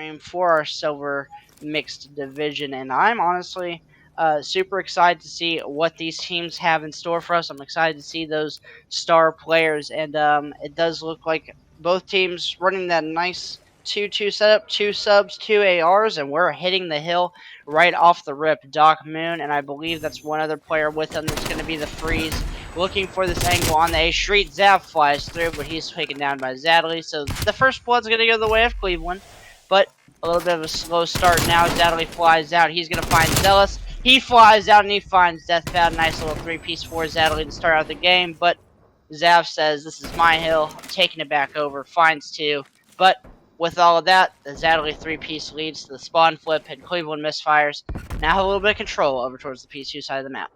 frame for our silver mixed division, and I'm honestly super excited to see what these teams have in store for us. I'm excited to see those star players, and it does look like both teams running that nice 2-2 setup, 2 subs, 2 ARs, and we're hitting the hill right off the rip. Doc Moon, and I believe that's one other player with him that's going to be the Freeze, looking for this angle on the A Street. Zav flies through, but he's taken down by Zadley, so the first blood's going to go the way of Cleveland, but a little bit of a slow start now. Zadley flies out. He's going to find Zealous. He flies out and he finds Deathbat. Nice little 3-piece for Zadley to start out the game, but Zav says, this is my hill. I'm taking it back over. Finds 2, but with all of that, the Zadley 3-piece leads to the spawn flip, and Cleveland Misfires now have a little bit of control over towards the P2 side of the map.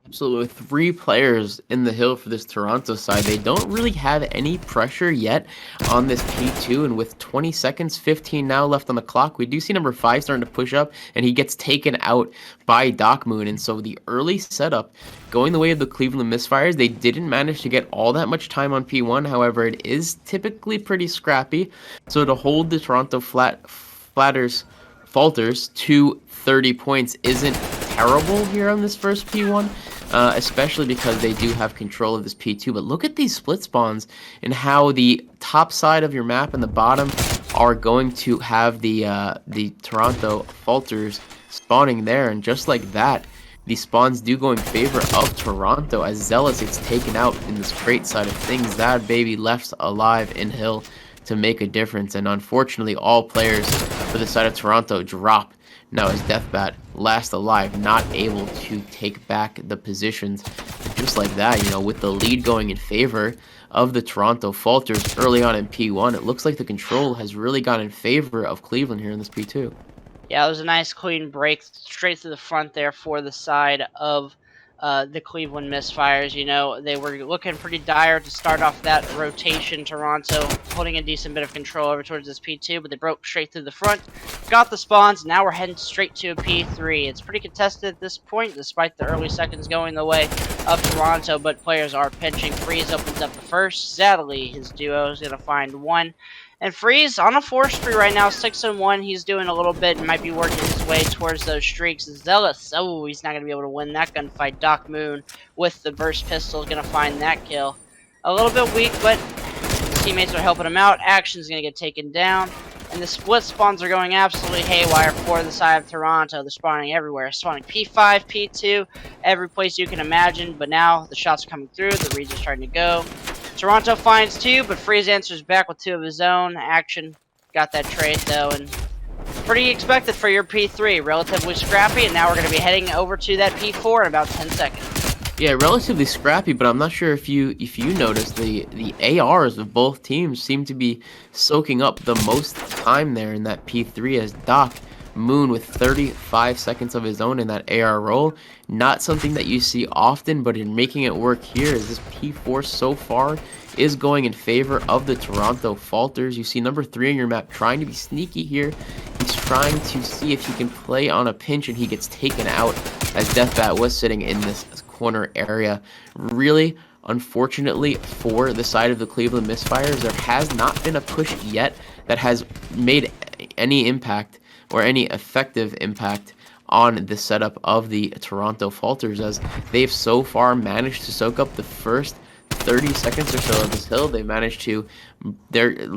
Absolutely. With 3 players in the hill for this Toronto side, they don't really have any pressure yet on this P2, and with 20 seconds, 15 now left on the clock, we do see number 5 starting to push up, and he gets taken out by Doc Moon, and so the early setup going the way of the Cleveland Misfires. They didn't manage to get all that much time on P1, however, it is typically pretty scrappy, so to hold the Toronto Falters to 30 points isn't terrible here on this first P1. Especially because they do have control of this P2. But look at these split spawns and how the top side of your map and the bottom are going to have the Toronto Falters spawning there. And just like that, the spawns do go in favor of Toronto as Zealous gets taken out in this crate side of things. That baby left alive in hill to make a difference. And unfortunately, all players for the side of Toronto drop. Now as Deathbat, last alive, not able to take back the positions. And just like that, with the lead going in favor of the Toronto Falters early on in P1, it looks like the control has really gone in favor of Cleveland here in this P2. Yeah, it was a nice clean break straight to the front there for the side of the Cleveland Misfires. They were looking pretty dire to start off that rotation. Toronto holding a decent bit of control over towards this P2, but they broke straight through the front, got the spawns. Now we're heading straight to a P3. It's pretty contested at this point, despite the early seconds going the way of Toronto, but players are pinching. Freeze opens up the first. Sadly, his duo is going to find 1. And Freeze on a 4-3 right now, 6-1. He's doing a little bit and might be working his way towards those streaks. Zealous, oh, he's not going to be able to win that gunfight. Doc Moon with the burst pistol is going to find that kill. A little bit weak, but his teammates are helping him out. Action's going to get taken down. And the split spawns are going absolutely haywire for the side of Toronto. They're spawning everywhere. Spawning P5, P2, every place you can imagine. But now the shots are coming through. The reads are starting to go. Toronto finds 2, but Freeze answers back with 2 of his own. Action got that trade, though, and pretty expected for your P3. Relatively scrappy, and now we're going to be heading over to that P4 in about 10 seconds. Yeah, relatively scrappy, but I'm not sure if you noticed the ARs of both teams seem to be soaking up the most time there in that P3 as Doc Moon with 35 seconds of his own in that AR roll. Not something that you see often, but in making it work here is this P4 so far is going in favor of the Toronto Falters. You see number 3 on your map trying to be sneaky here. He's trying to see if he can play on a pinch, and he gets taken out as Deathbat was sitting in this corner area. Really, unfortunately for the side of the Cleveland Misfires, there has not been a push yet that has made any impact or any effective impact on the setup of the Toronto Falters, as they've so far managed to soak up the first 30 seconds or so of this hill. They're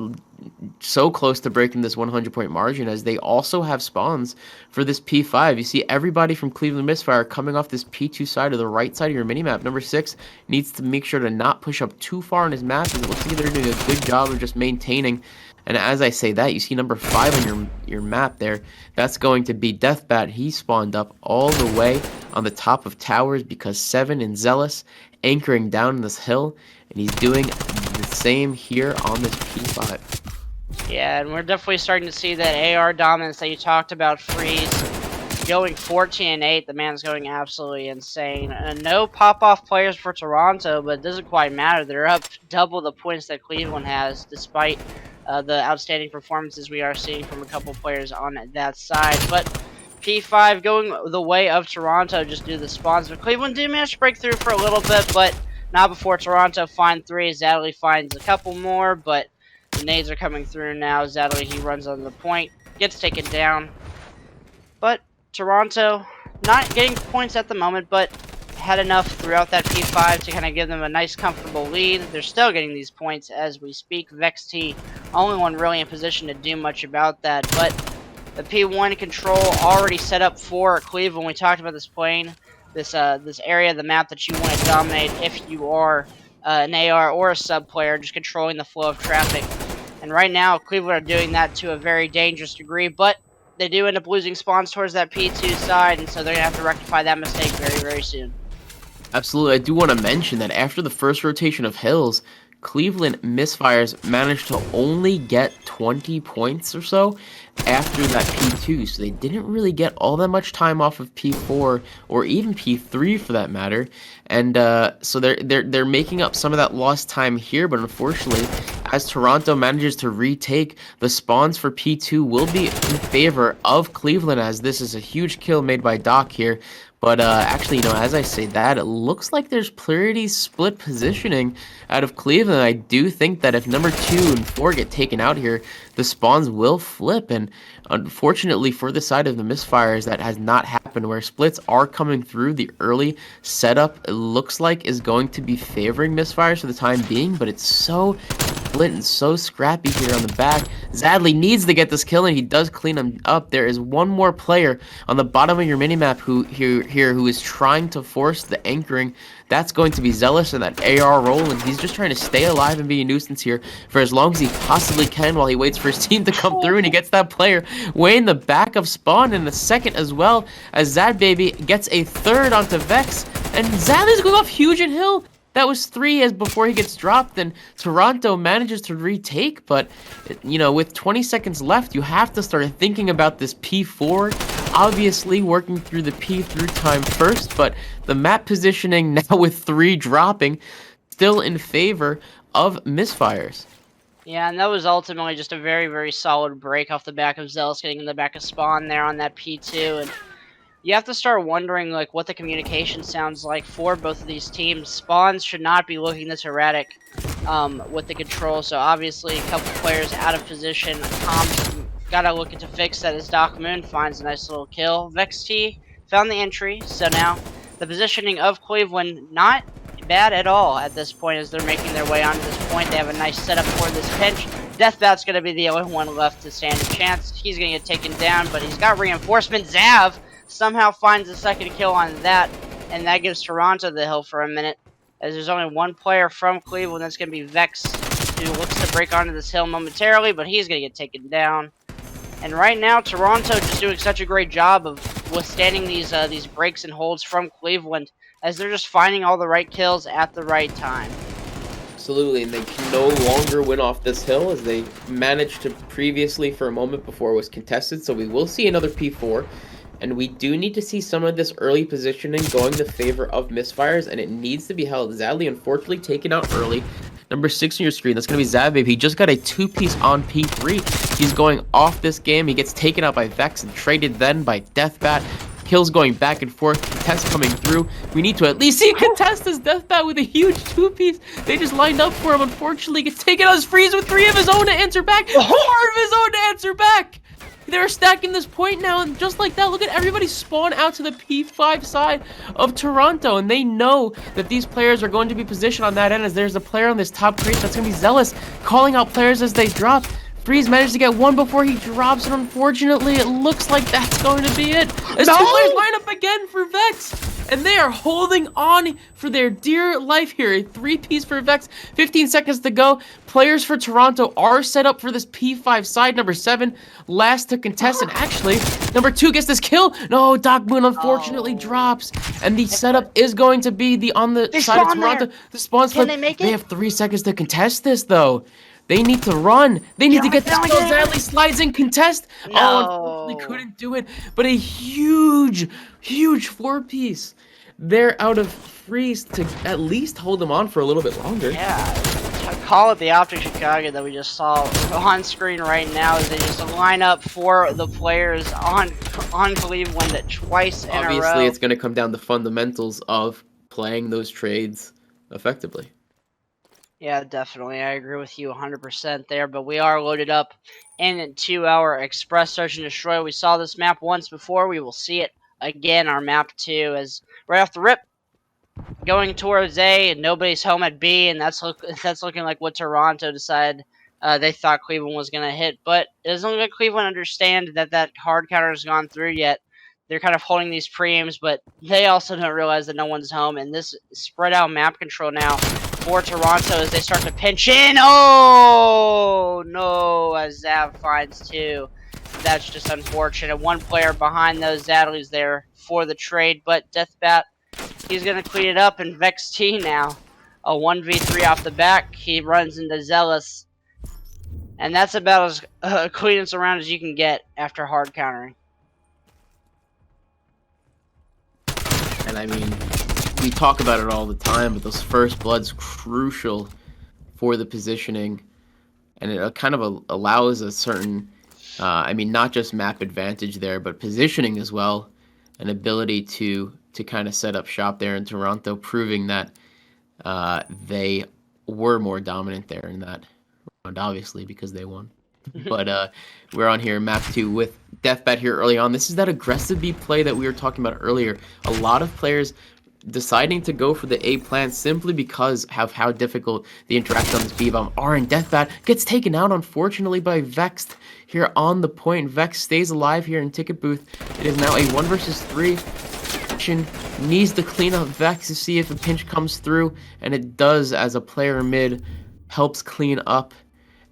so close to breaking this 100-point margin, as they also have spawns for this P5. You see everybody from Cleveland Misfire coming off this P2 side or the right side of your minimap. Number 6 needs to make sure to not push up too far on his map, as it looks like they're doing a good job of just maintaining. And as I say that, you see number 5 on your map there. That's going to be Deathbat. He spawned up all the way on the top of towers because 7 and Zealous anchoring down in this hill, and he's doing the same here on this P5. Yeah, and we're definitely starting to see that AR dominance that you talked about. Freeze going 14-8. The man's going absolutely insane. And no pop-off players for Toronto, but it doesn't quite matter. They're up double the points that Cleveland has, despite the outstanding performances we are seeing from a couple players on that side. But P5 going the way of Toronto just due to the spawns. But Cleveland did manage to break through for a little bit, but not before Toronto find 3. Zadley finds a couple more, but the nades are coming through now. Zadley, he runs on the point, gets taken down. But Toronto not getting points at the moment, but had enough throughout that P5 to kind of give them a nice comfortable lead. They're still getting these points as we speak. VexT, only one really in position to do much about that, but the P1 control already set up for Cleveland. We talked about this plane, this area of the map that you want to dominate if you are an AR or a sub player, just controlling the flow of traffic. And right now, Cleveland are doing that to a very dangerous degree, but they do end up losing spawns towards that P2 side, and so they're going to have to rectify that mistake very, very soon. Absolutely. I do want to mention that after the first rotation of Hills, Cleveland Misfires managed to only get 20 points or so after that P2, so they didn't really get all that much time off of P4 or even P3 for that matter, and so they're making up some of that lost time here. But unfortunately, as Toronto manages to retake, the spawns for P2 will be in favor of Cleveland, as this is a huge kill made by Doc here. But actually, as I say that, it looks like there's pretty split positioning out of Cleveland. I do think that if number 2 and 4 get taken out here, the spawns will flip. And unfortunately for the side of the Misfires, that has not happened, where splits are coming through. The early setup, it looks like, is going to be favoring Misfires for the time being, but it's so split and so scrappy here on the back. Zadley needs to get this kill, and he does clean him up. There is one more player on the bottom of your minimap who is trying to force the anchoring. That's going to be Zealous in that AR role, and he's just trying to stay alive and be a nuisance here for as long as he possibly can while he waits for his team to come through, and he gets that player way in the back of spawn in the second, as well as Zadbaby gets a third onto Vex, and Zadley's going off huge in Hill. That was 3 as before he gets dropped, and Toronto manages to retake, but, with 20 seconds left, you have to start thinking about this P4, obviously working through the P through time first, but the map positioning now with 3 dropping, still in favor of Misfires. Yeah, and that was ultimately just a very, very solid break off the back of Zealous getting in the back of spawn there on that P2, and you have to start wondering what the communication sounds like for both of these teams. Spawns should not be looking this erratic with the control, so obviously a couple players out of position. Tom's gotta look to fix that as Doc Moon finds a nice little kill. VexT found the entry, so now the positioning of Cleveland not bad at all at this point as they're making their way onto this point. They have a nice setup for this pinch. Deathbat's going to be the only one left to stand a chance. He's going to get taken down, but he's got reinforcement. Zav somehow finds a second kill on that, and that gives Toronto the hill for a minute, as there's only one player from Cleveland. That's going to be Vex, who looks to break onto this hill momentarily, but he's going to get taken down. And right now, Toronto just doing such a great job of withstanding these breaks and holds from Cleveland, as they're just finding all the right kills at the right time. Absolutely, and they can no longer win off this hill, as they managed to previously for a moment before it was contested, so we will see another P4. And we do need to see some of this early positioning going in favor of Misfires, and it needs to be held. Zadley, unfortunately, taken out early. Number 6 on your screen, that's going to be Zadbaby. He just got a 2-piece on P3. He's going off this game. He gets taken out by Vex and traded then by Deathbat. Kills going back and forth. Contest coming through. We need to at least see Contest as Deathbat with a huge 2-piece. They just lined up for him. Unfortunately, gets taken out as Freeze with 3 of his own to answer back. 4 of his own to answer back. They're stacking this point now, and just like that, look at everybody spawn out to the P5 side of Toronto, and they know that these players are going to be positioned on that end, as there's a player on this top crate that's going to be Zealous, calling out players as they drop. Freeze managed to get one before he drops, and unfortunately, it looks like that's going to be it. As 2 players line up again for Vex, and they are holding on for their dear life here. A 3-piece for Vex, 15 seconds to go. Players for Toronto are set up for this P5 side. Number 7, last to contest, and actually, number 2 gets this kill. No, Doc Moon unfortunately drops, and the setup is going to be on the side of Toronto. The spawn slip. Can they make it? They have 3 seconds to contest this, though. They need to run. They need to get this kill. Zadley slides in contest. No. Oh, unfortunately couldn't do it. But a huge 4-piece. They're out of Freeze to at least hold them on for a little bit longer. Yeah, call it the Optic Chicago that we just saw on screen right now, as they just line up for the players on Cleveland twice in a row. Obviously, it's going to come down to fundamentals of playing those trades effectively. Yeah, definitely. I agree with you 100% there, but we are loaded up into our Express Search and Destroy. We saw this map once before. We will see it again, our map 2, as right off the rip, going towards A, and nobody's home at B, and that's looking like what Toronto decided they thought Cleveland was going to hit. But it doesn't look like Cleveland understand that hard counter has gone through yet. They're kind of holding these preems, but they also don't realize that no one's home. And this spread out map control now for Toronto as they start to pinch in. Oh, no, as Zav finds two. That's just unfortunate. One player behind those Zadley's there for the trade, but Deathbat, he's going to clean it up, and Vex T now. A 1v3 off the back. He runs into Zealous. And that's about as clean as around as you can get after hard countering. And I mean, we talk about it all the time, but those first blood's crucial for the positioning. And it kind of allows a certain, I mean, not just map advantage there, but positioning as well. An ability to kind of set up shop there in Toronto, proving that they were more dominant there in that round, obviously, because they won. But we're on here, map 2 with Deathbat here early on. This is that aggressive B play that we were talking about earlier. A lot of players deciding to go for the A plan simply because of how difficult the interaction on this B bomb are, and Deathbat gets taken out, unfortunately, by Vexed here on the point. Vex stays alive here in Ticket Booth. It is now a 1 versus 3. Needs to clean up Vex to see if a pinch comes through, and it does, as a player mid helps clean up,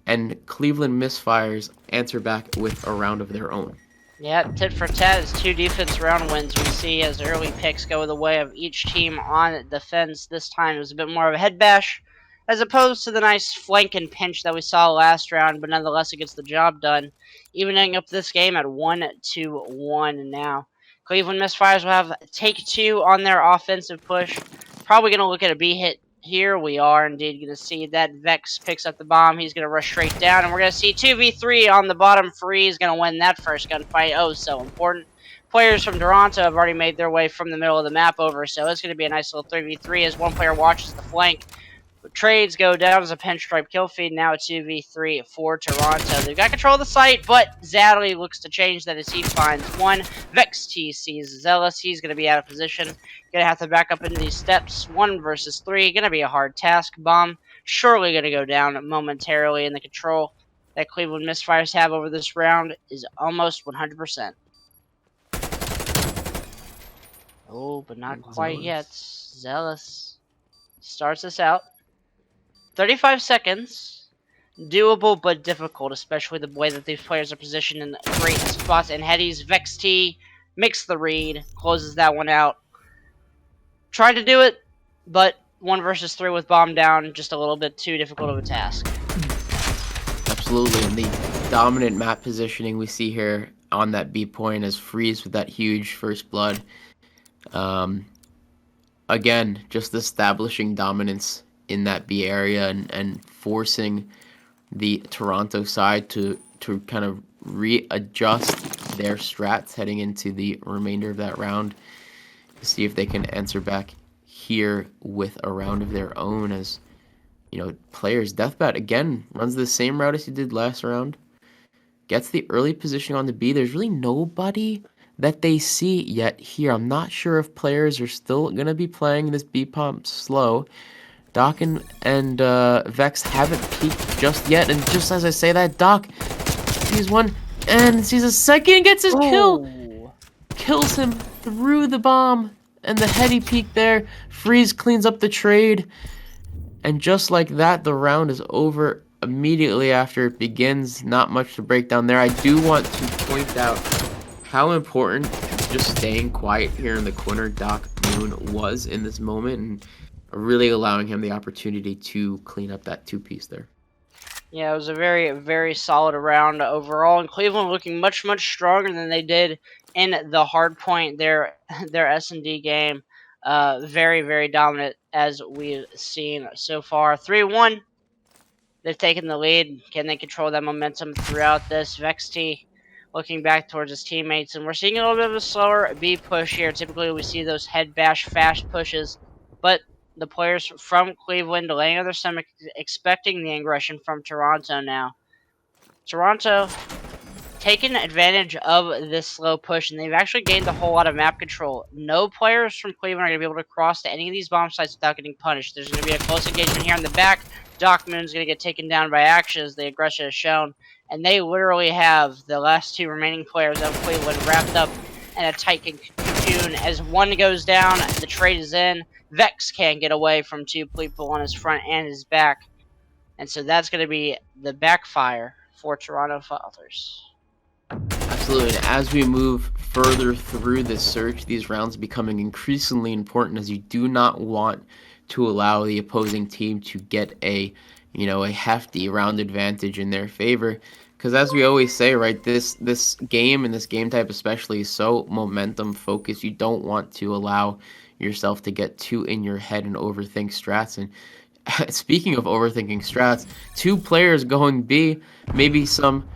and Cleveland Misfires answer back with a round of their own. Yeah, tit for tat is 2 defense round wins we see as early picks go the way of each team on defense. This time it was a bit more of a head bash as opposed to the nice flank and pinch that we saw last round, but nonetheless it gets the job done, evening up this game at 1-1 now. Cleveland Misfires will have take 2 on their offensive push. Probably going to look at a B hit here. We are indeed going to see that Vex picks up the bomb. He's going to rush straight down, and we're going to see 2v3 on the bottom. Free is going to win that first gunfight. Oh, so important. Players from Toronto have already made their way from the middle of the map over, so it's going to be a nice little 3v3 as one player watches the flank. Trades go down as a pinstripe kill feed. Now a 2v3 for Toronto. They've got control of the site, but Zadley looks to change that as he finds one. Vex T sees Zealous. He's going to be out of position. Going to have to back up into these steps. 1 versus 3. Going to be a hard task. Bomb surely going to go down momentarily, and the control that Cleveland Misfires have over this round is almost 100%. Oh, but not quite yet. Zealous starts us out. 35 seconds. Doable, but difficult, especially the way that these players are positioned in great spots. And Hetty's Vex T makes the read, closes that one out. Tried to do it, but 1 versus 3 with bomb down, just a little bit too difficult of a task. Absolutely, and the dominant map positioning we see here on that B point as Freeze with that huge first blood. Again, just establishing dominance in that B area and forcing the Toronto side to kind of readjust their strats heading into the remainder of that round to see if they can answer back here with a round of their own. As you know, players, Deathbat again runs the same route as he did last round, gets the early position on the B. There's really nobody that they see yet here. I'm not sure if players are still going to be playing this B pump slow. Doc and Vex haven't peeked just yet, and just as I say that, Doc sees one and sees a second, gets his kill, kills him through the bomb, and the heady peek there. Freeze cleans up the trade, and just like that, the round is over immediately after it begins. Not much to break down there. I do want to point out how important just staying quiet here in the corner Doc Moon was in this moment, and really allowing him the opportunity to clean up that 2-piece there. Yeah, it was a very, very solid round overall, and Cleveland looking much, much stronger than they did in the hard point, their S&D game. Very, very dominant as we've seen so far. 3-1. They've taken the lead. Can they control that momentum throughout this? Vex T looking back towards his teammates, and we're seeing a little bit of a slower B push here. Typically, we see those head bash fast pushes, but the players from Cleveland laying on their stomach, expecting the aggression from Toronto now. Toronto taking advantage of this slow push, and they've actually gained a whole lot of map control. No players from Cleveland are going to be able to cross to any of these bomb sites without getting punished. There's going to be a close engagement here in the back. Doc Moon's going to get taken down by Action as the aggression is shown, and they literally have the last two remaining players of Cleveland wrapped up in a tight cocoon. As one goes down, the trade is in. Vex can't get away from two people on his front and his back, and so that's going to be the backfire for Toronto Falters. Absolutely. And as we move further through this search, these rounds are becoming increasingly important, as you do not want to allow the opposing team to get a hefty round advantage in their favor. Because as we always say, right, this game and this game type especially is so momentum focused. You don't want to allow yourself to get too in your head and overthink strats. And speaking of overthinking strats, two players going B, maybe some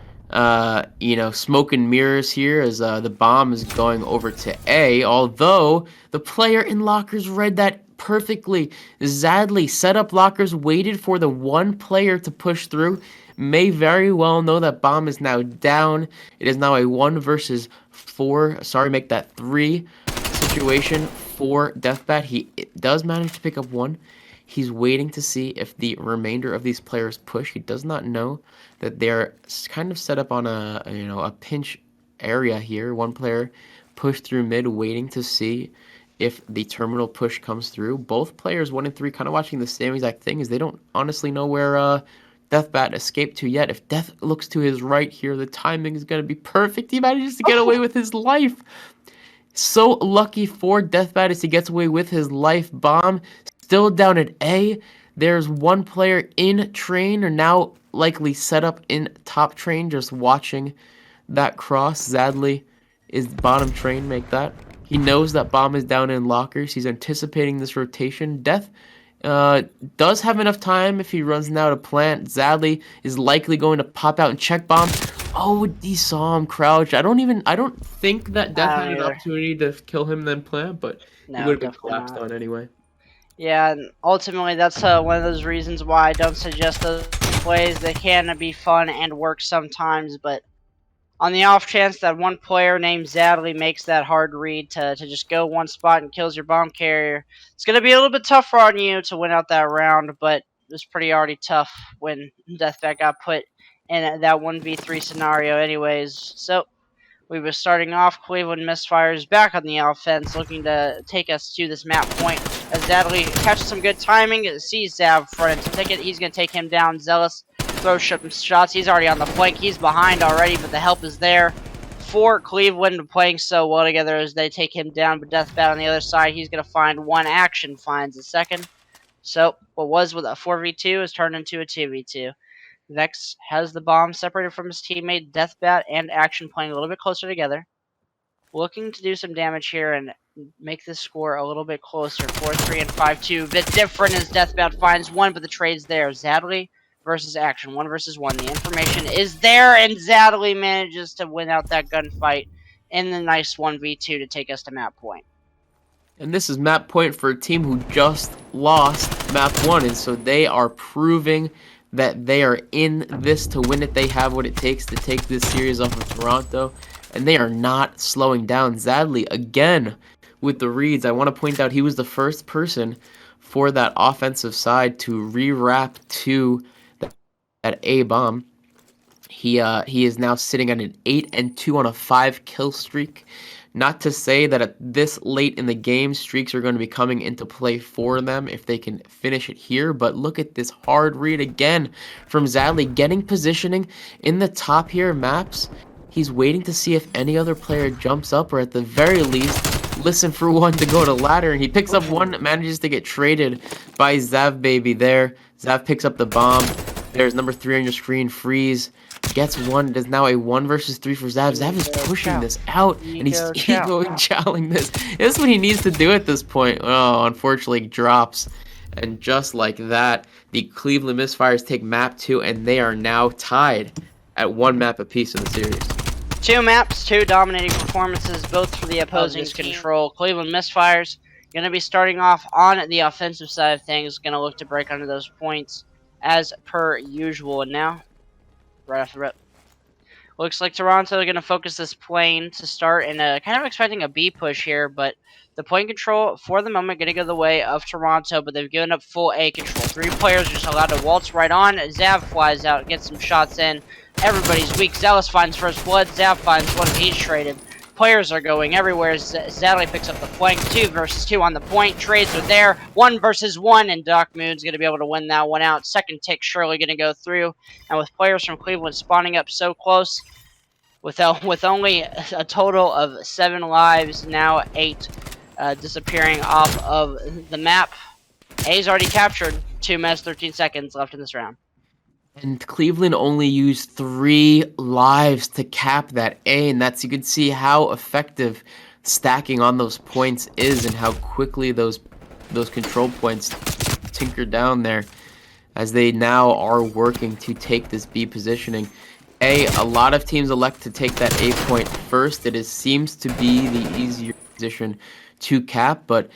smoke and mirrors here as the bomb is going over to A, although the player in lockers read that perfectly. Zadly set up lockers, waited for the one player to push through, may very well know that bomb is now down. It is now a 1 versus 4, make that 3 situation for Deathbat. He does manage to pick up one. He's waiting to see if the remainder of these players push. He does not know that they're kind of set up on a pinch area here. One player pushed through mid, waiting to see if the terminal push comes through. Both players, 1 and 3, kind of watching the same exact thing, as they don't honestly know where Deathbat escaped to yet. If Death looks to his right here, the timing is going to be perfect. He manages to get away with his life. So lucky for Deathbat as he gets away with his life. Bomb still down at A. There's one player in train, or now likely set up in top train, just watching that cross. Zadly is bottom train, make that. He knows that bomb is down in lockers. He's anticipating this rotation. Death does have enough time if he runs now to plant. Zadly is likely going to pop out and check bomb. Oh, he saw him crouch. I don't think that Death had an opportunity to kill him then plant, but he would have been collapsed on anyway. Yeah, and ultimately that's one of those reasons why I don't suggest those plays. They can be fun and work sometimes, but on the off chance that one player named Zadley makes that hard read to just go one spot and kills your bomb carrier, it's going to be a little bit tougher on you to win out that round, but it was pretty already tough when Deathbat got put in that 1v3 scenario anyways. So we were starting off, Cleveland Misfires back on the offense, looking to take us to this map point. As Zadley catches some good timing, sees Zav front end to take it. He's going to take him down. Zealous throws some shots. He's already on the flank. He's behind already, but the help is there for Cleveland, playing so well together as they take him down. But Deathbat on the other side, he's going to find one. Action finds a second. So what was with a 4v2 is turned into a 2v2. Vex has the bomb separated from his teammate. Deathbat and Action playing a little bit closer together. Looking to do some damage here and make this score a little bit closer. 4-3 and 5-2. A bit different as Deathbat finds one, but the trade's there. Zadley versus Action. 1 versus 1. The information is there, and Zadley manages to win out that gunfight in the nice 1v2 to take us to map point. And this is map point for a team who just lost map 1, and so they are proving that they are in this to win it. They have what it takes to take this series off of Toronto, and they are not slowing down. Zadley again with the reads. I want to point out he was the first person for that offensive side to re-wrap to that A bomb. He is now sitting at an 8-2 on a 5 kill streak. Not to say that at this late in the game, streaks are going to be coming into play for them if they can finish it here. But look at this hard read again from Zadley, getting positioning in the top here maps. He's waiting to see if any other player jumps up, or at the very least, listen for one to go to ladder. And he picks up one, manages to get traded by Zav Baby there. Zav picks up the bomb. There's number 3 on your screen, Freeze. Gets one. It is now a 1 versus 3 for Zav. Zav is pushing this out, and he's chowing this. This is what he needs to do at this point. Oh, unfortunately, drops. And just like that, the Cleveland Misfires take map 2, and they are now tied at 1 map apiece in the series. 2 maps, 2 dominating performances, both for the opposing control. Cleveland Misfires Going to be starting off on the offensive side of things. Going to look to break under those points as per usual. And now, right off the rip, looks like Toronto are going to focus this plane to start, and kind of expecting a B push here, but the point control for the moment going to go the way of Toronto, but they've given up full A control. 3 players are just allowed to waltz right on. Zav flies out, gets some shots in. Everybody's weak. Zealous finds first blood. Zav finds one, he's traded. Players are going everywhere. Zadley picks up the flank. 2 versus 2 on the point. Trades are there. 1 versus 1, and Doc Moon's going to be able to win that one out. Second tick surely going to go through. And with players from Cleveland spawning up so close, with only a total of 7 lives, now 8 disappearing off of the map. A's already captured. 2 minutes, 13 seconds left in this round. And Cleveland only used 3 lives to cap that A, and you can see how effective stacking on those points is, and how quickly those control points tinker down there, as they now are working to take this B positioning. A lot of teams elect to take that A point first. It seems to be the easier position to cap, but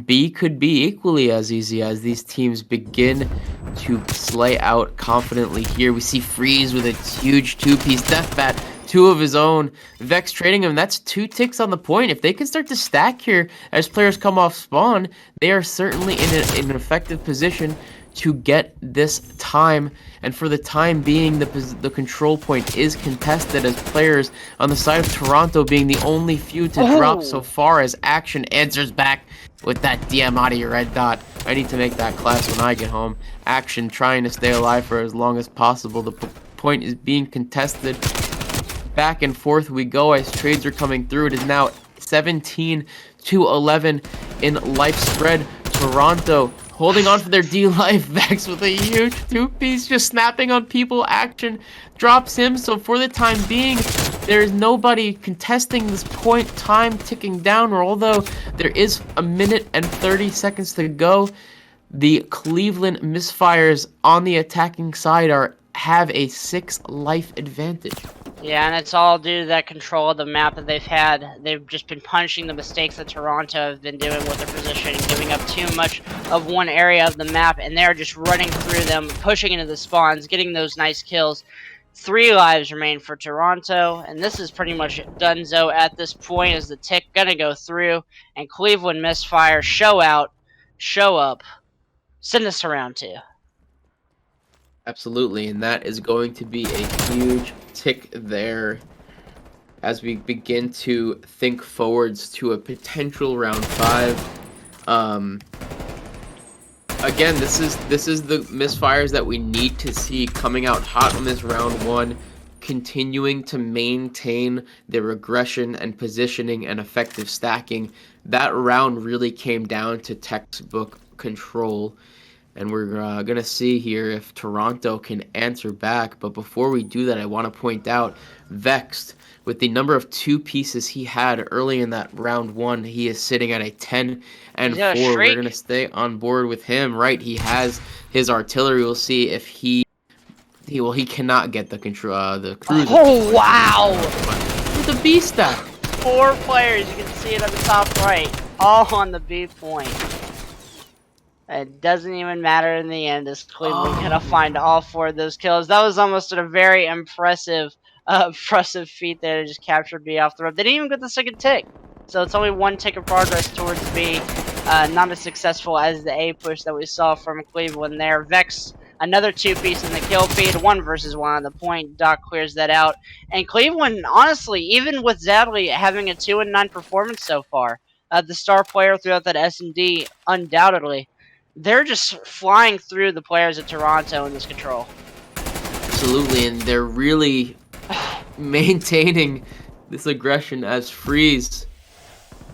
B could be equally as easy as these teams begin to slay out confidently here. We see Freeze with a huge 2-piece death bat, 2 of his own. Vex trading him. That's 2 ticks on the point. If they can start to stack here as players come off spawn, they are certainly in an effective position to get this time, and for the time being, the control point is contested, as players on the side of Toronto being the only few to drop so far, as Action answers back with that DM out of your red dot. I need to make that class when I get home. Action trying to stay alive for as long as possible. The point is being contested. Back and forth we go as trades are coming through. It is now 17-11 in life spread. Toronto holding on for their D-Life. Vex with a huge 2-piece, just snapping on people. Action drops him, so for the time being, there is nobody contesting this point. Time ticking down, although there is 1 minute and 30 seconds to go. The Cleveland Misfires on the attacking side have a 6 life advantage. Yeah, and it's all due to that control of the map that they've had. They've just been punishing the mistakes that Toronto have been doing with their positioning, giving up too much of one area of the map, and they're just running through them, pushing into the spawns, getting those nice kills. 3 lives remain for Toronto, and this is pretty much donezo at this point, as the tick gonna go through, and Cleveland Misfire show up, send us around 2. Absolutely, and that is going to be a huge tick there as we begin to think forwards to a potential round 5. Again, this is the Misfires that we need to see coming out hot on this round 1, continuing to maintain their aggression and positioning and effective stacking. That round really came down to textbook control. And we're going to see here if Toronto can answer back. But before we do that, I want to point out Vexed, with the number of 2 pieces he had early in that round 1, he is sitting at a 10 and 4. We're going to stay on board with him, right? He has his artillery. We'll see if he cannot get the control, the cruiser. Oh, wow! With the B stack. 4 players, you can see it on the top right, all on the B point. It doesn't even matter in the end, as Cleveland gonna find all 4 of those kills. That was almost a very impressive feat there to just capture B off the rip. They didn't even get the second tick, so it's only 1 tick of progress towards B. Not as successful as the A push that we saw from Cleveland there. Vex, another 2-piece in the kill feed, 1 versus 1 on the point. Doc clears that out, and Cleveland, honestly, even with Zadley having a 2-9 performance so far, the star player throughout that S&D, undoubtedly. They're just flying through the players at Toronto in this control. Absolutely, and they're really maintaining this aggression, as Freeze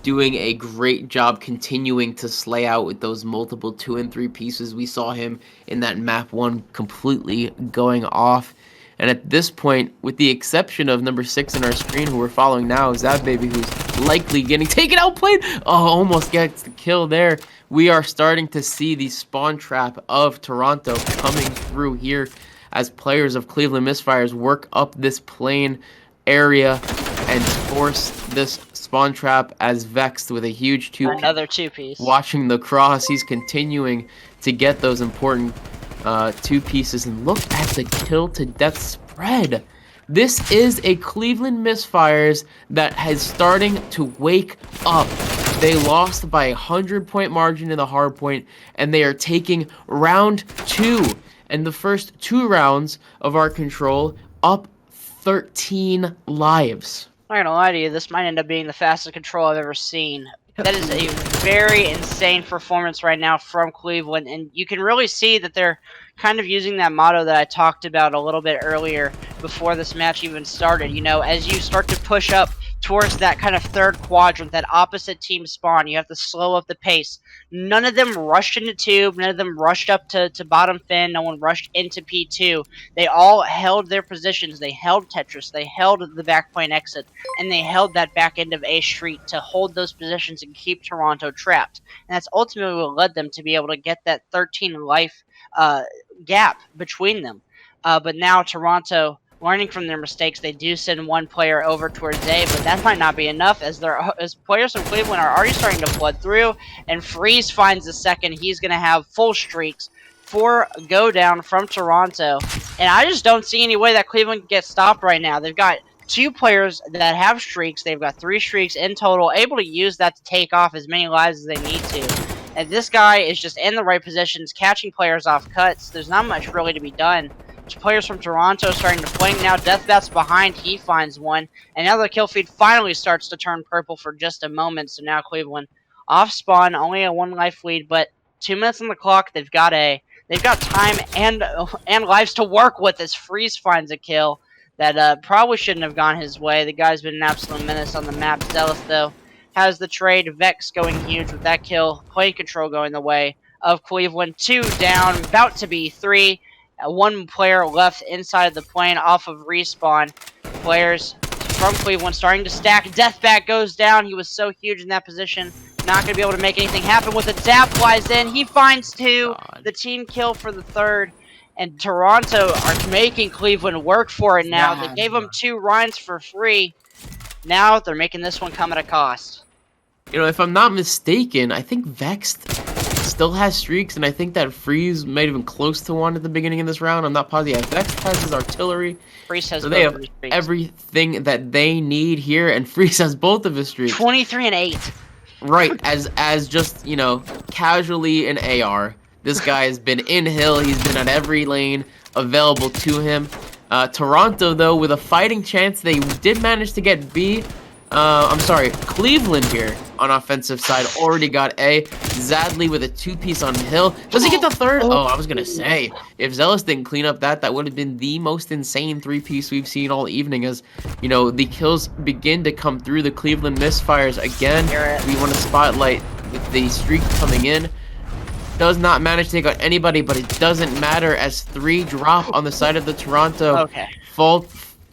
doing a great job continuing to slay out with those multiple 2 and 3 pieces. We saw him in that map 1 completely going off. And at this point, with the exception of number 6 on our screen, who we're following now, Zab Baby, who's likely getting taken out played. Oh, almost gets the kill there. We are starting to see the spawn trap of Toronto coming through here as players of Cleveland Misfires work up this plane area and force this spawn trap as Vexed with a huge Another two-piece. watching the cross. He's continuing to get those important two pieces. And look at the kill to death spread. This is a Cleveland Misfires that has starting to wake up. They lost by a 100-point margin in the hardpoint, and they are taking round 2. And the first 2 rounds of our control up 13 lives. I'm not gonna lie to you, this might end up being the fastest control I've ever seen. That is a very insane performance right now from Cleveland, and you can really see that they're kind of using that motto that I talked about a little bit earlier before this match even started. You know, as you start to push up towards that kind of third quadrant, that opposite team spawn, you have to slow up the pace. None of them rushed into tube, none of them rushed up to bottom fin, no one rushed into P2. They all held their positions, they held Tetris, they held the backplane exit, and they held that back end of A Street to hold those positions and keep Toronto trapped. And that's ultimately what led them to be able to get that 13 life gap between them. But now Toronto, learning from their mistakes, they do send one player over towards A, but that might not be enough as players from Cleveland are already starting to flood through, and Freeze finds the second. He's going to have full streaks. 4 go down from Toronto, and I just don't see any way that Cleveland can get stopped right now. They've got 2 players that have streaks. They've got 3 streaks in total, able to use that to take off as many lives as they need to. And this guy is just in the right positions, catching players off cuts. There's not much really to be done. Players from Toronto starting to flank now. Deathbat's behind. He finds one. And now the kill feed finally starts to turn purple for just a moment. So now Cleveland off spawn, only a 1 life lead, but 2 minutes on the clock. They've got time and lives to work with as Freeze finds a kill that probably shouldn't have gone his way. The guy's been an absolute menace on the map. Zealous, though, has the trade. Vex going huge with that kill. Plane control going the way of Cleveland. 2 down, about to be 3. 1 player left inside of the plane off of respawn. Players from Cleveland starting to stack. Deathbat goes down. He was so huge in that position. Not going to be able to make anything happen with it. Zap flies in. He finds 2. The team kill for the 3rd. And Toronto are making Cleveland work for it now. They gave them 2 Rhines for free. Now they're making this one come at a cost. You know, if I'm not mistaken, I think Vexed still has streaks, and I think that Freeze might have been close to one at the beginning of this round. I'm not positive. Yeah, Vexed has his artillery. Freeze has so they have everything that they need here, and Freeze has both of his streaks. 23 and 8. Right, as just, you know, casually an AR. This guy has been in hill. He's been at every lane available to him. Toronto, though, with a fighting chance, they did manage to get B. Cleveland here on offensive side already got A. Zadley with a 2-piece on hill. Does he get the 3rd? Oh, I was going to say, if Zealous didn't clean up that would have been the most insane 3-piece we've seen all evening as, you know, the kills begin to come through. The Cleveland Misfires again. We want to spotlight with the streak coming in. Does not manage to take out anybody, but it doesn't matter as 3 drop on the side of the Toronto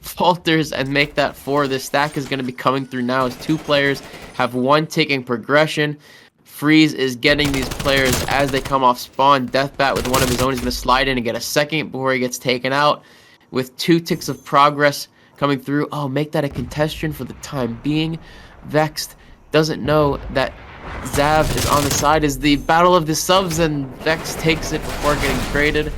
Falters and make that 4. This stack is going to be coming through now as 2 players have 1 taking progression. Freeze is getting these players as they come off spawn. Deathbat with one of his own. He's going to slide in and get a second before he gets taken out with 2 ticks of progress coming through. Oh, make that a contestation for the time being. Vexed doesn't know that Zav is on the side as the battle of the subs, and Vex takes it before getting traded.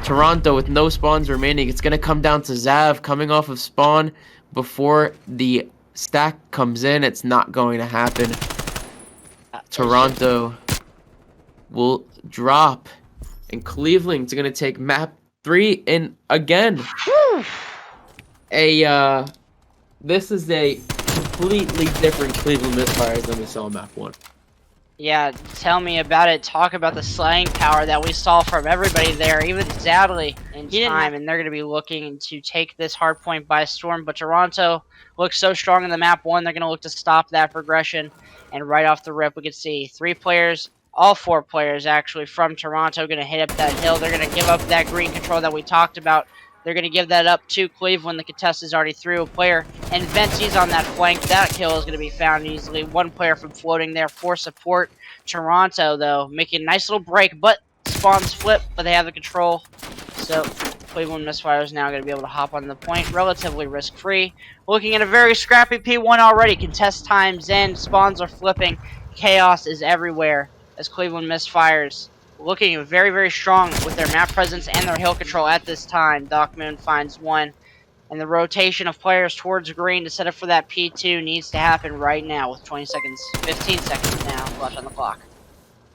Toronto with no spawns remaining. It's going to come down to Zav coming off of spawn before the stack comes in. It's not going to happen. Toronto will drop, and Cleveland's going to take map 3 in again. This is a completely different Cleveland Misfires than we saw in map 1. Yeah, tell me about it. Talk about the slaying power that we saw from everybody there, even Zadley in time, and they're going to be looking to take this hard point by storm. But Toronto looks so strong in the map 1, they're going to look to stop that progression. And right off the rip, we can see 3 players, all 4 players actually from Toronto going to hit up that hill. They're going to give up that green control that we talked about. They're going to give that up to Cleveland. The contest is already through a player. And Ventsy's on that flank. That kill is going to be found easily. 1 player from floating there for support. Toronto, though, making a nice little break. But spawns flip, but they have the control. So Cleveland Misfires now going to be able to hop on the point relatively risk-free. Looking at a very scrappy P1 already. Contest times in. Spawns are flipping. Chaos is everywhere as Cleveland Misfires looking very, very strong with their map presence and their hill control at this time. Doc Moon finds one. And the rotation of players towards green to set up for that P2 needs to happen right now with 20 seconds, 15 seconds now left on the clock.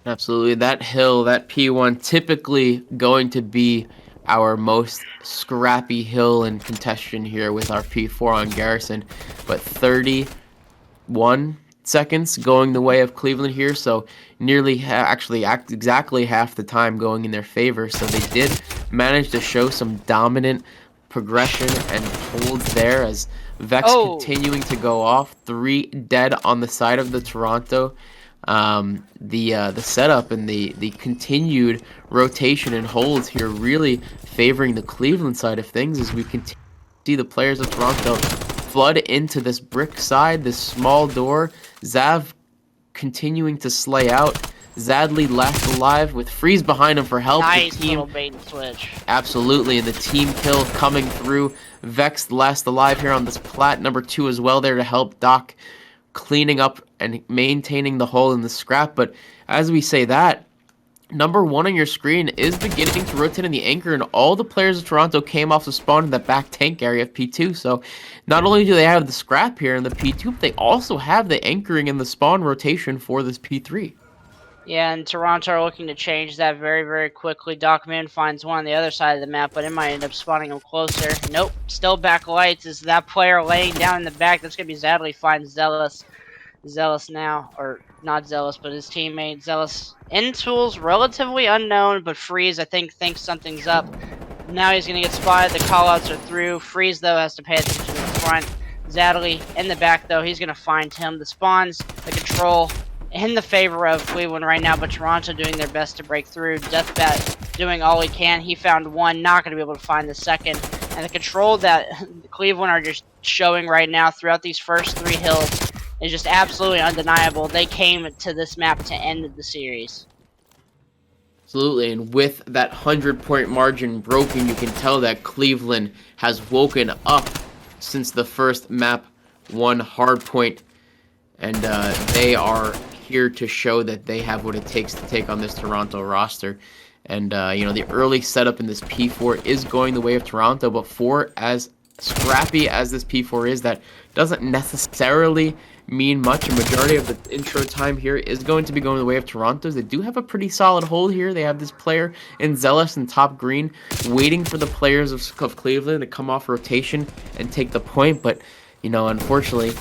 Absolutely. That hill, that P1, typically going to be our most scrappy hill in contention here with our P4 on Garrison. But 31 seconds going the way of Cleveland here, so nearly exactly half the time going in their favor. So they did manage to show some dominant progression and holds there as Vex continuing to go off. 3 dead on the side of the Toronto. The setup and the continued rotation and holds here really favoring the Cleveland side of things as we continue to see the players of Toronto flood into this brick side, this small door. Zav continuing to slay out. Zadley last alive with Freeze behind him for help. Nice the team, little bait and switch. Absolutely, and the team kill coming through. Vex last alive here on this plat. Number 2 as well there to help Doc cleaning up and maintaining the hole in the scrap. But as we say that, number 1 on your screen is beginning to rotate in the anchor, and all the players of Toronto came off the spawn in that back tank area of P2. So not only do they have the scrap here in the P2, but they also have the anchoring in the spawn rotation for this P3. Yeah, and Toronto are looking to change that very, very quickly. Doc Moon finds one on the other side of the map, but it might end up spawning him closer. Nope, still back lights. Is that player laying down in the back? That's going to be Zadley finds Zealous. Zealous now, or not Zealous, but his teammate Zealous. In tools, relatively unknown, but Freeze, I think, thinks something's up. Now he's going to get spotted. The callouts are through. Freeze, though, has to pay attention to the front. Zadley in the back, though, he's going to find him. The spawns, the control, in the favor of Cleveland right now, but Toronto doing their best to break through. Deathbat doing all he can. He found one, not going to be able to find the second. And the control that Cleveland are just showing right now throughout these first 3 hills is just absolutely undeniable. They came to this map to end the series. Absolutely, and with that 100-point margin broken, you can tell that Cleveland has woken up since the first map 1 hardpoint, and they are here to show that they have what it takes to take on this Toronto roster. And you know, the early setup in this P4 is going the way of Toronto, but for as scrappy as this P4 is, that doesn't necessarily mean much. A majority of the intro time here is going to be going the way of Toronto's. They do have a pretty solid hold here. They have this player in Zealous in top green waiting for the players of Cleveland to come off rotation and take the point, but you know, unfortunately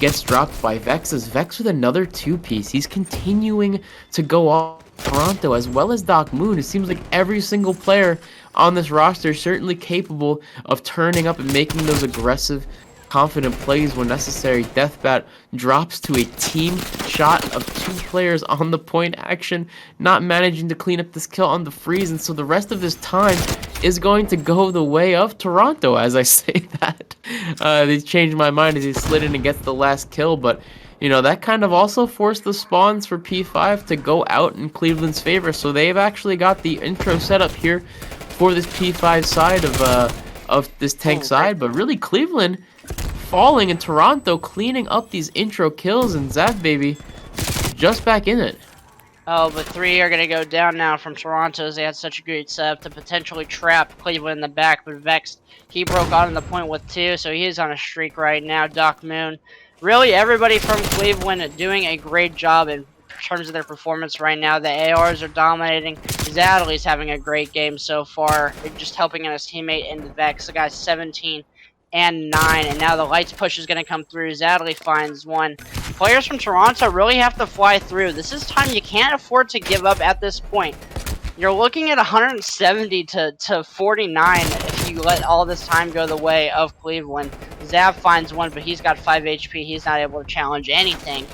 gets dropped by Vex as Vex with another 2-piece. He's continuing to go off Toronto as well as Doc Moon. It seems like every single player on this roster is certainly capable of turning up and making those aggressive, confident plays when necessary. Deathbat drops to a team shot of 2 players on the point action, not managing to clean up this kill on the Freeze, and so the rest of this time is going to go the way of Toronto as I say that. They changed my mind as he slid in and gets the last kill, but you know, that kind of also forced the spawns for P5 to go out in Cleveland's favor, so they've actually got the intro setup here for this P5 side of this tank side, but really Cleveland falling and Toronto cleaning up these intro kills, and Zav baby just back in it. Oh, but 3 are going to go down now from Toronto as they had such a great setup to potentially trap Cleveland in the back, but Vex, he broke on the point with 2, so he is on a streak right now. Doc Moon, really everybody from Cleveland doing a great job in terms of their performance right now. The ARs are dominating. Zadley's having a great game so far, just helping out his teammate in the Vex. The guy's 17 and 9, and now the lights push is going to come through. Zadley finds one. Players from Toronto really have to fly through. This is time you can't afford to give up at this point. You're looking at 170 to 49 if you let all this time go the way of Cleveland. Zav finds one, but he's got 5 HP. He's not able to challenge anything.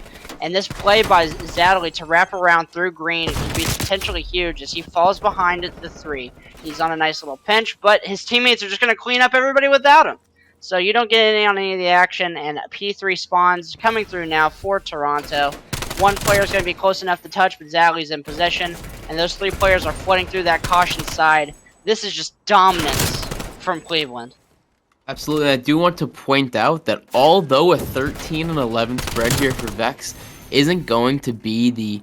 And this play by Zadley to wrap around through green could be potentially huge as he falls behind the 3. He's on a nice little pinch, but his teammates are just going to clean up everybody without him. So you don't get any on any of the action, and P3 spawns coming through now for Toronto. 1 player is going to be close enough to touch, but Zadley's in possession, and those 3 players are flooding through that caution side. This is just dominance from Cleveland. Absolutely. I do want to point out that although a 13-11 spread here for Vex isn't going to be the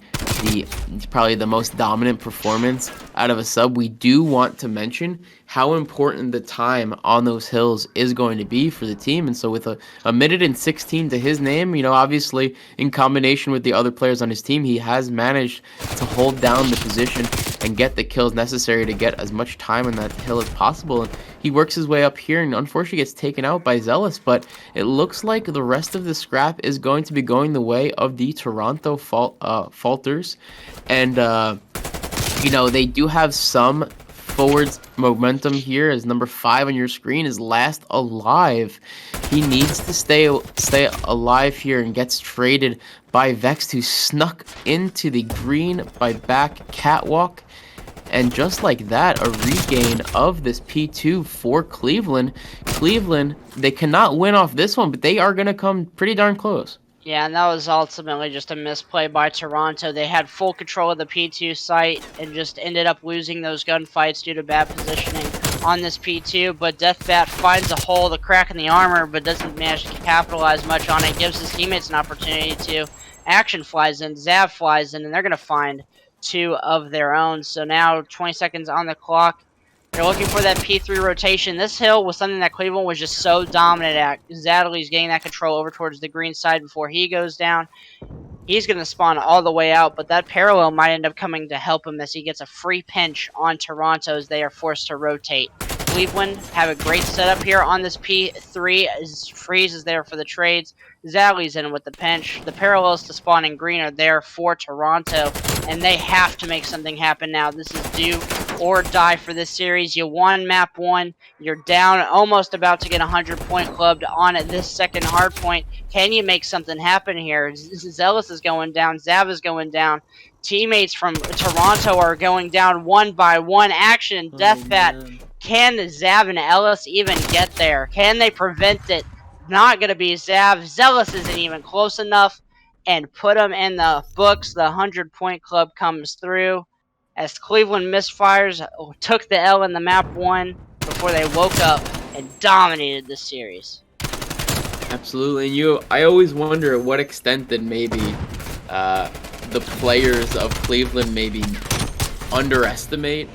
probably the most dominant performance out of a sub, we do want to mention how important the time on those hills is going to be for the team. And so with a minute and 16 to his name, you know, obviously in combination with the other players on his team, he has managed to hold down the position and get the kills necessary to get as much time on that hill as possible. And he works his way up here and unfortunately gets taken out by Zealous, but it looks like the rest of the scrap is going to be going the way of the Toronto Falters. And, you know, they do have some forwards momentum here, as number 5 on your screen is last alive. He needs to stay alive here and gets traded by Vex, who snuck into the green by back catwalk. And just like that, a regain of this P2 for Cleveland. Cleveland, they cannot win off this one, but they are going to come pretty darn close. Yeah, and that was ultimately just a misplay by Toronto. They had full control of the P2 site and just ended up losing those gunfights due to bad positioning on this P2. But Deathbat finds a hole, the crack in the armor, but doesn't manage to capitalize much on it. Gives his teammates an opportunity to. Action flies in, Zav flies in, and they're going to find 2 of their own. So now 20 seconds on the clock. They're looking for that P3 rotation. This hill was something that Cleveland was just so dominant at. Zadley's getting that control over towards the green side before he goes down. He's going to spawn all the way out, but that parallel might end up coming to help him as he gets a free pinch on Toronto as they are forced to rotate. Cleveland have a great setup here on this P3 as Freeze is there for the trades. Zadley's in with the pinch. The parallels to spawning green are there for Toronto, and they have to make something happen now. This is do or die for this series. You won map 1. You're down, almost about to get 100-point clubbed on at this second hard point. Can you make something happen here? Zealous is going down. Zav is going down. Teammates from Toronto are going down one by one. Action, Deathbat. Can Zav and Ellis even get there? Can they prevent it? Not going to be Zav. Zealous isn't even close enough. And put them in the books. The 100-point club comes through as Cleveland Misfires took the L in the map 1 before they woke up and dominated the series. Absolutely. And I always wonder at what extent that maybe the players of Cleveland maybe underestimate